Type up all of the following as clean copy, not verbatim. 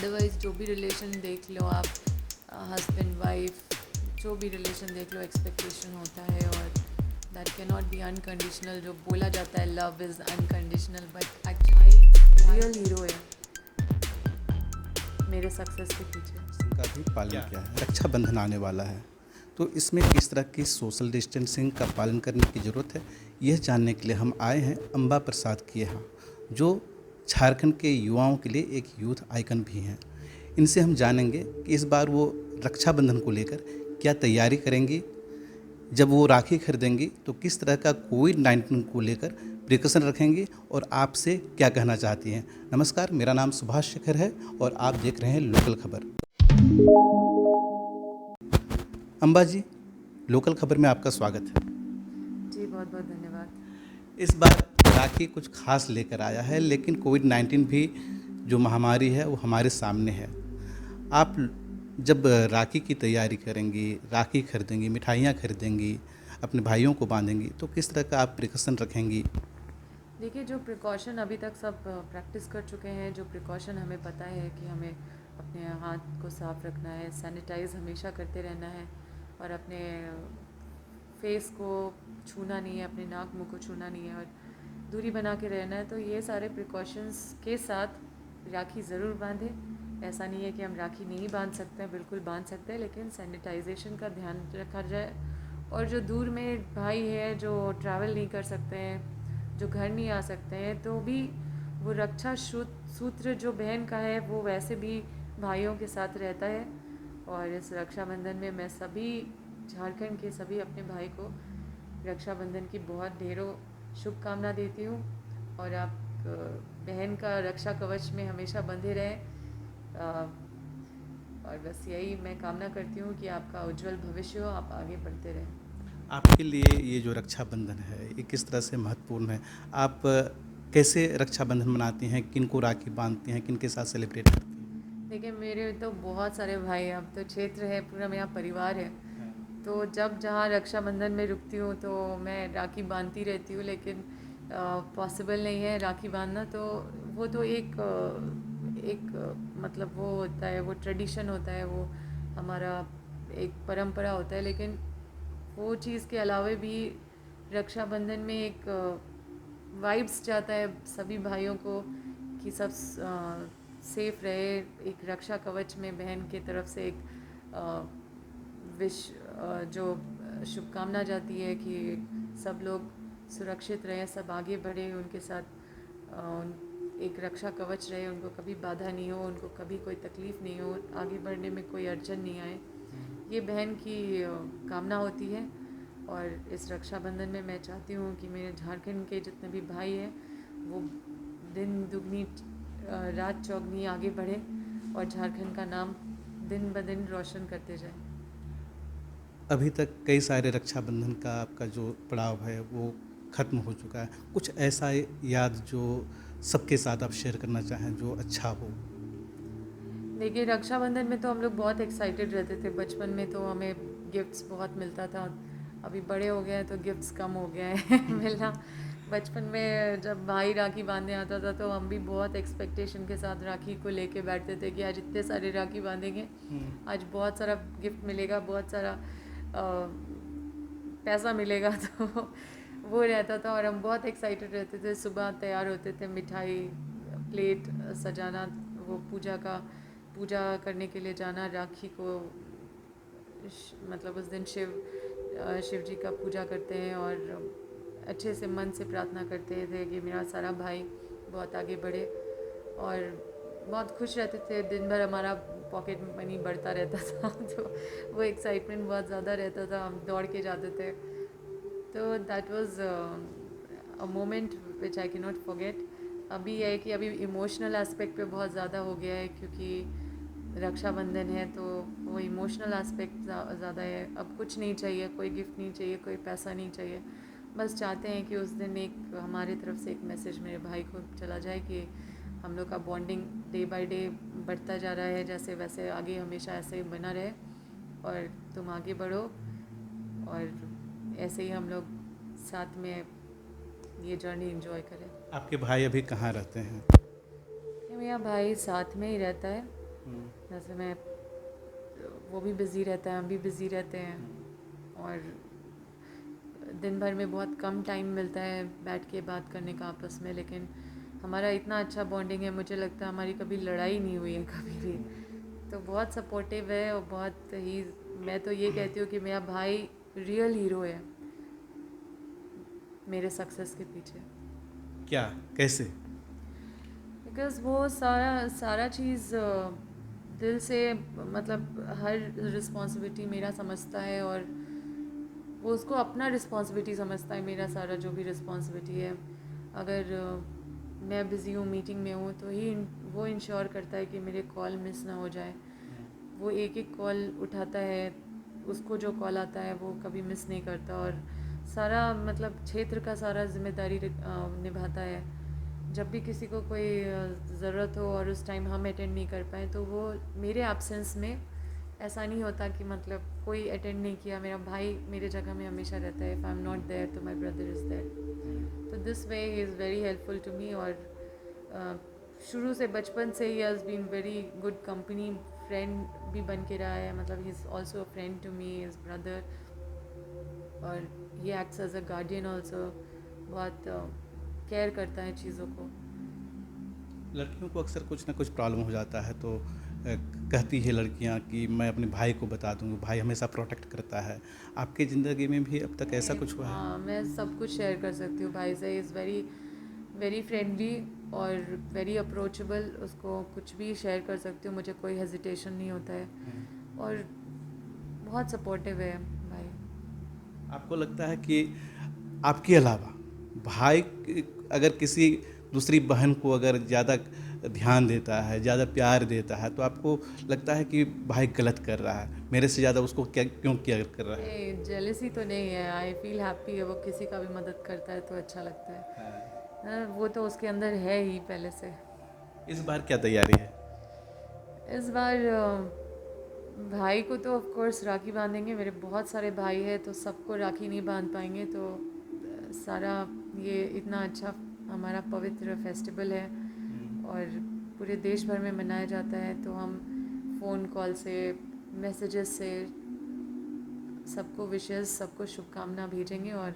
Otherwise जो भी relation देख लो आप, हस्बैंड वाइफ, जो भी रिलेशन देख लो, एक्सपेक्टेशन होता है और that can not be unconditional. जो बोला जाता है love is unconditional, but actually real hero है मेरे सक्सेस के पीछे। का भी पालन किया है। रक्षाबंधन आने वाला है, तो इसमें किस तरह की सोशल डिस्टेंसिंग का पालन करने की ज़रूरत है, यह जानने के लिए हम आए हैं अंबा प्रसाद के यहाँ, जो झारखंड के युवाओं के लिए एक यूथ आइकन भी हैं। इनसे हम जानेंगे कि इस बार वो रक्षाबंधन को लेकर क्या तैयारी करेंगी, जब वो राखी खरीदेंगी तो किस तरह का कोविड-19 को लेकर प्रिकॉशन रखेंगी और आपसे क्या कहना चाहती हैं। नमस्कार, मेरा नाम सुभाष शेखर है और आप देख रहे हैं लोकल खबर। अंबा जी, लोकल खबर में आपका स्वागत है। जी बहुत बहुत धन्यवाद। इस बार राखी कुछ खास लेकर आया है, लेकिन कोविड-19 भी जो महामारी है वो हमारे सामने है। आप जब राखी की तैयारी करेंगी, राखी खरीदेंगी, मिठाइयाँ खरीदेंगी, अपने भाइयों को बांधेंगी, तो किस तरह का आप प्रिकॉशन रखेंगी? देखिए, जो प्रिकॉशन अभी तक सब प्रैक्टिस कर चुके हैं, जो प्रिकॉशन हमें पता है कि हमें अपने हाथ को साफ रखना है, सैनिटाइज़ हमेशा करते रहना है और अपने फेस को छूना नहीं है, अपने नाक मुंह को छूना नहीं है और दूरी बना के रहना है। तो ये सारे प्रिकॉशंस के साथ राखी ज़रूर बांधें। ऐसा नहीं है कि हम राखी नहीं बांध सकते हैं, बिल्कुल बांध सकते हैं, लेकिन सैनिटाइजेशन का ध्यान रखा जाए। और जो दूर में भाई है, जो ट्रैवल नहीं कर सकते हैं, जो घर नहीं आ सकते हैं, तो भी वो रक्षा सूत्र जो बहन का है वो वैसे भी भाइयों के साथ रहता है। और इस रक्षाबंधन में मैं सभी झारखंड के सभी अपने भाई को रक्षाबंधन की बहुत ढेरों शुभकामना देती हूँ। और आप बहन का रक्षा कवच में हमेशा बंधे रहें। और बस यही मैं कामना करती हूँ कि आपका उज्जवल भविष्य हो, आप आगे बढ़ते रहें। आपके लिए ये जो रक्षाबंधन है, ये किस तरह से महत्वपूर्ण है? आप कैसे रक्षाबंधन मनाती हैं, किन को राखी बांधती हैं, किन के साथ सेलिब्रेट करती हैं? देखिए, मेरे तो बहुत सारे भाई हैं, अब तो क्षेत्र है, पूरा मेरा परिवार है। तो जब जहाँ रक्षाबंधन में रुकती हूँ तो मैं राखी बांधती रहती हूँ, लेकिन पॉसिबल नहीं है राखी बांधना। तो वो तो मतलब वो होता है, वो ट्रेडिशन होता है, वो हमारा एक परंपरा होता है। लेकिन वो चीज़ के अलावा भी रक्षाबंधन में एक वाइब्स जाता है सभी भाइयों को कि सब सेफ रहे। एक रक्षा कवच में बहन की तरफ से एक जो शुभकामना जाती है कि सब लोग सुरक्षित रहें, सब आगे बढ़े, उनके साथ एक रक्षा कवच रहे, उनको कभी बाधा नहीं हो, उनको कभी कोई तकलीफ़ नहीं हो, आगे बढ़ने में कोई अड़चन नहीं आए। ये बहन की कामना होती है। और इस रक्षाबंधन में मैं चाहती हूँ कि मेरे झारखंड के जितने भी भाई हैं वो दिन दुगनी रात चौगनी आगे बढ़े और झारखंड का नाम दिन ब दिन रोशन करते जाए। अभी तक कई सारे रक्षाबंधन का आपका जो पड़ाव है वो ख़त्म हो चुका है। कुछ ऐसा याद जो सबके साथ आप शेयर करना चाहें, जो अच्छा हो? देखिए, रक्षाबंधन में तो हम लोग बहुत एक्साइटेड रहते थे। बचपन में तो हमें गिफ्ट्स बहुत मिलता था। अभी बड़े हो गए हैं तो गिफ्ट्स कम हो गए हैं मिलना। बचपन में जब भाई राखी बांधने आता था तो हम भी बहुत एक्सपेक्टेशन के साथ राखी को लेके बैठते थे कि आज इतने सारे राखी बांधेंगे, आज बहुत सारा गिफ्ट मिलेगा, बहुत सारा पैसा मिलेगा तो वो रहता था और हम बहुत एक्साइटेड रहते थे। सुबह तैयार होते थे, मिठाई प्लेट सजाना, वो पूजा करने के लिए जाना, राखी को मतलब उस दिन शिव जी का पूजा करते हैं और अच्छे से मन से प्रार्थना करते थे कि मेरा सारा भाई बहुत आगे बढ़े। और बहुत खुश रहते थे, दिन भर हमारा पॉकेट मनी बढ़ता रहता था तो वो एक्साइटमेंट बहुत ज़्यादा रहता था, हम दौड़ के जाते थे। तो that was a moment which I can not forget. अभी यह है कि अभी इमोशनल एस्पेक्ट पे बहुत ज़्यादा हो गया है, क्योंकि रक्षाबंधन है तो वो इमोशनल एस्पेक्ट ज़्यादा है। अब कुछ नहीं चाहिए, कोई गिफ्ट नहीं चाहिए, कोई पैसा नहीं चाहिए, बस चाहते हैं कि उस दिन एक हमारी तरफ से एक मैसेज मेरे भाई को चला जाए कि हम लोग का बॉन्डिंग डे बाय डे बढ़ता जा रहा है, जैसे वैसे आगे हमेशा ऐसे ही बना रहे और तुम आगे बढ़ो और ऐसे ही हम लोग साथ में ये जर्नी एंजॉय करें। आपके भाई अभी कहाँ रहते हैं? मेरा भाई साथ में ही रहता है जैसे मैं, वो भी बिज़ी रहता है, हम भी बिज़ी रहते हैं, और दिन भर में बहुत कम टाइम मिलता है बैठ के बात करने का आपस में, लेकिन हमारा इतना अच्छा बॉन्डिंग है, मुझे लगता है हमारी कभी लड़ाई नहीं हुई है कभी भी। तो बहुत सपोर्टिव है, और बहुत ही, मैं तो ये कहती हूँ कि मेरा भाई रियल हीरो है मेरे सक्सेस के पीछे। क्या, कैसे? बिकॉज़ वो सारा सारा चीज़ दिल से, मतलब हर रिस्पॉन्सिबिलिटी मेरा समझता है, और वो उसको अपना रिस्पॉन्सिबिलिटी समझता है, मेरा सारा जो भी रिस्पॉन्सिबिलिटी है। अगर मैं बिज़ी हूँ, मीटिंग में हूँ, तो ही वो इंश्योर करता है कि मेरे कॉल मिस ना हो जाए। वो एक एक कॉल उठाता है, उसको जो कॉल आता है वो कभी मिस नहीं करता, और सारा मतलब क्षेत्र का सारा जिम्मेदारी निभाता है। जब भी किसी को कोई ज़रूरत हो और उस टाइम हम अटेंड नहीं कर पाए, तो वो मेरे एब्सेंस में ऐसा नहीं होता कि मतलब कोई अटेंड नहीं किया, मेरा भाई मेरे जगह में हमेशा रहता है। If I am not there तो माई ब्रदर इज़ देयर। तो this way he is very helpful to me, और शुरू से, बचपन से ही has been very good company, friend भी बन के रहा है, मतलब he is also a friend to me, his brother, और ये acts as a guardian also. बहुत केयर करता है चीज़ों को। लड़कियों को अक्सर कुछ ना कुछ प्रॉब्लम हो जाता है, तो कहती है लड़कियां कि मैं अपने भाई को बता दूंगी, भाई हमेशा प्रोटेक्ट करता है। आपकी ज़िंदगी में भी अब तक ऐसा कुछ हुआ है? हाँ, मैं सब कुछ शेयर कर सकती हूँ भाई से। इज़ वेरी वेरी फ्रेंडली और वेरी अप्रोचेबल, उसको कुछ भी शेयर कर सकती हूँ, मुझे कोई हेजिटेशन नहीं होता है, और बहुत सपोर्टिव है भाई। आपको लगता है कि आपके अलावा भाई अगर किसी दूसरी बहन को अगर ज़्यादा ध्यान देता है, ज़्यादा प्यार देता है, तो आपको लगता है कि भाई गलत कर रहा है, मेरे से ज़्यादा उसको क्या क्यों केयर कर रहा है? नहीं, जेलसी तो नहीं है। आई फील हैप्पी है, वो किसी का भी मदद करता है तो अच्छा लगता है। वो तो उसके अंदर है ही पहले से। इस बार क्या तैयारी है? इस बार भाई को तो ऑफ कोर्स राखी बांधेंगे। मेरे बहुत सारे भाई हैं, तो सबको राखी नहीं बांध पाएंगे, तो सारा ये इतना अच्छा हमारा पवित्र फेस्टिवल है, और पूरे देश भर में मनाया जाता है, तो हम फ़ोन कॉल से, मैसेजेस से सबको विशेस, सबको शुभकामना भेजेंगे, और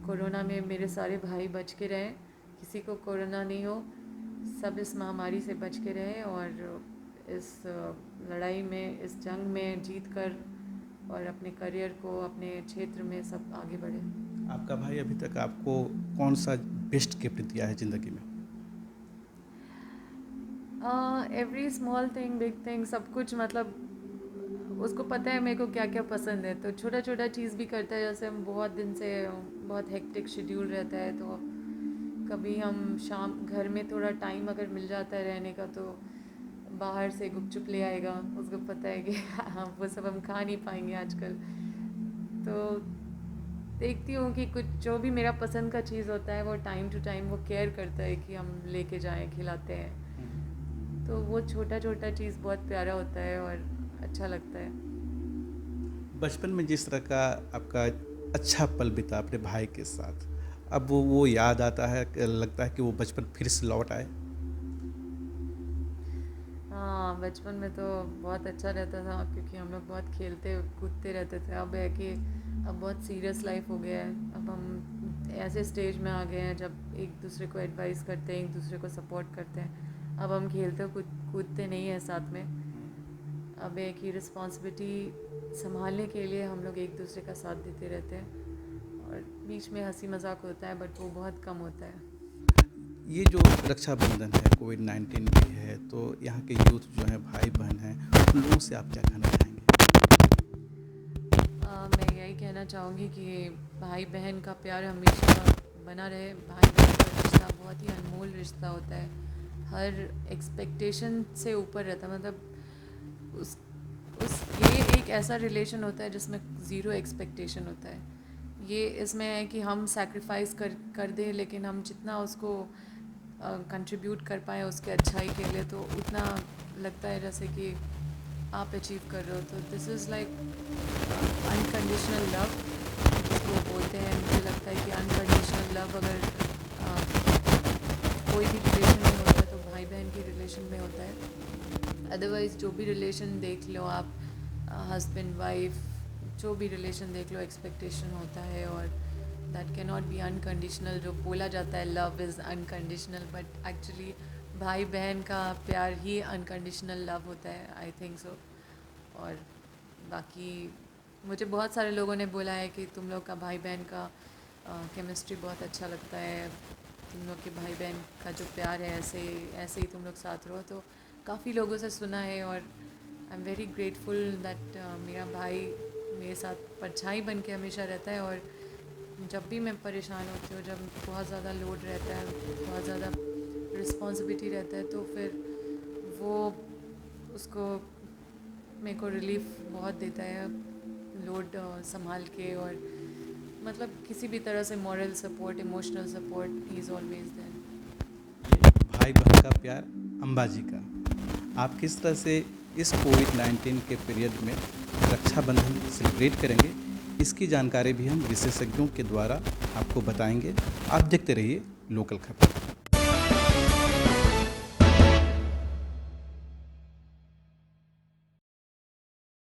कोरोना में मेरे सारे भाई बच के रहें, किसी को कोरोना नहीं हो, सब इस महामारी से बच के रहें, और इस लड़ाई में, इस जंग में जीत कर, और अपने करियर को, अपने क्षेत्र में सब आगे बढ़े। आपका भाई अभी तक आपको कौन सा बेस्ट गिफ्ट दिया है ज़िंदगी में? Every small thing, big thing, सब कुछ, मतलब उसको पता है मेरे को क्या क्या पसंद है, तो छोटा छोटा चीज़ भी करता है। जैसे हम बहुत दिन से, बहुत हेक्टिक शेड्यूल रहता है, तो कभी हम शाम घर में थोड़ा टाइम अगर मिल जाता है रहने का, तो बाहर से गुपचुप ले आएगा। उसको पता है कि हाँ, वो सब हम खा नहीं पाएंगे आजकल, तो देखती हूँ कि कुछ जो भी मेरा पसंद का चीज़ होता है, वो टाइम टू टाइम वो केयर करता है कि हम लेके जाएं, खिलाते हैं। तो वो छोटा छोटा चीज़ बहुत प्यारा होता है और अच्छा लगता है। बचपन में जिस तरह का आपका अच्छा पल बीता अपने भाई के साथ, अब वो याद आता है, लगता है कि वो बचपन फिर से लौट आए? हाँ, बचपन में तो बहुत अच्छा रहता था, क्योंकि हम लोग बहुत खेलते कूदते रहते थे। अब है कि अब बहुत सीरियस लाइफ हो गया है। अब हम ऐसे स्टेज में आ गए हैं जब एक दूसरे को एडवाइस करते हैं, एक दूसरे को सपोर्ट करते हैं। अब हम खेलते कूदते नहीं हैं साथ में। अब एक ही रिस्पॉन्सिबिलिटी संभालने के लिए हम लोग एक दूसरे का साथ देते रहते हैं, और बीच में हंसी मजाक होता है, बट वो बहुत कम होता है। ये जो रक्षाबंधन है, कोविड-19 भी है, तो यहाँ के यूथ जो हैं, भाई बहन हैं, उन लोगों से आप क्या कहना चाहेंगे? मैं यही कहना चाहूँगी कि भाई बहन का प्यार हमेशा बना रहे। भाई बहन का रिश्ता बहुत ही अनमोल रिश्ता होता है, हर एक्सपेक्टेशन से ऊपर रहता है। मतलब उस ये एक ऐसा रिलेशन होता है जिसमें ज़ीरो एक्सपेक्टेशन होता है। ये इसमें है कि हम सैक्रिफाइस कर दें, लेकिन हम जितना उसको कंट्रीब्यूट कर पाए उसके अच्छाई के लिए, तो उतना लगता है जैसे कि आप अचीव कर रहे हो। तो this is like unconditional love जिसको बोलते हैं। मुझे लगता है कि अनकंडीशनल लव अगर कोई भी रिलेशन में होता है, तो भाई बहन की रिलेशन रिलेशन में होता है। अदरवाइज़ जो भी रिलेशन देख लो आप, हस्बैंड वाइफ, जो भी रिलेशन देख लो, एक्सपेक्टेशन होता है और that can not be unconditional. जो बोला जाता है love is unconditional, but actually भाई बहन का प्यार ही अनकंडीशनल लव होता है, आई थिंक सो। और बाकी मुझे बहुत सारे लोगों ने बोला है कि तुम लोग का भाई बहन का केमिस्ट्री बहुत अच्छा लगता है, तुम लोग के भाई बहन का जो प्यार है ऐसे ही तुम लोग साथ रहो। तो काफ़ी लोगों से सुना है और I am very grateful that मेरा भाई मेरे साथ परछाई बन के हमेशा रहता है। और जब भी मैं परेशान होती हूँ, जब बहुत ज़्यादा लोड रहता है, बहुत ज़्यादा रिस्पॉन्सिबिलिटी रहता है, तो फिर वो उसको मेरे को रिलीफ बहुत देता है लोड संभाल के। और मतलब किसी भी तरह से moral support, emotional support, he is always there. भाई बहन का प्यार अम्बा जी का। आप किस तरह से इस कोविड-19 के पीरियड में रक्षाबंधन सेलिब्रेट करेंगे, इसकी जानकारी भी हम विशेषज्ञों के द्वारा आपको बताएंगे। आप देखते रहिए लोकल खबर।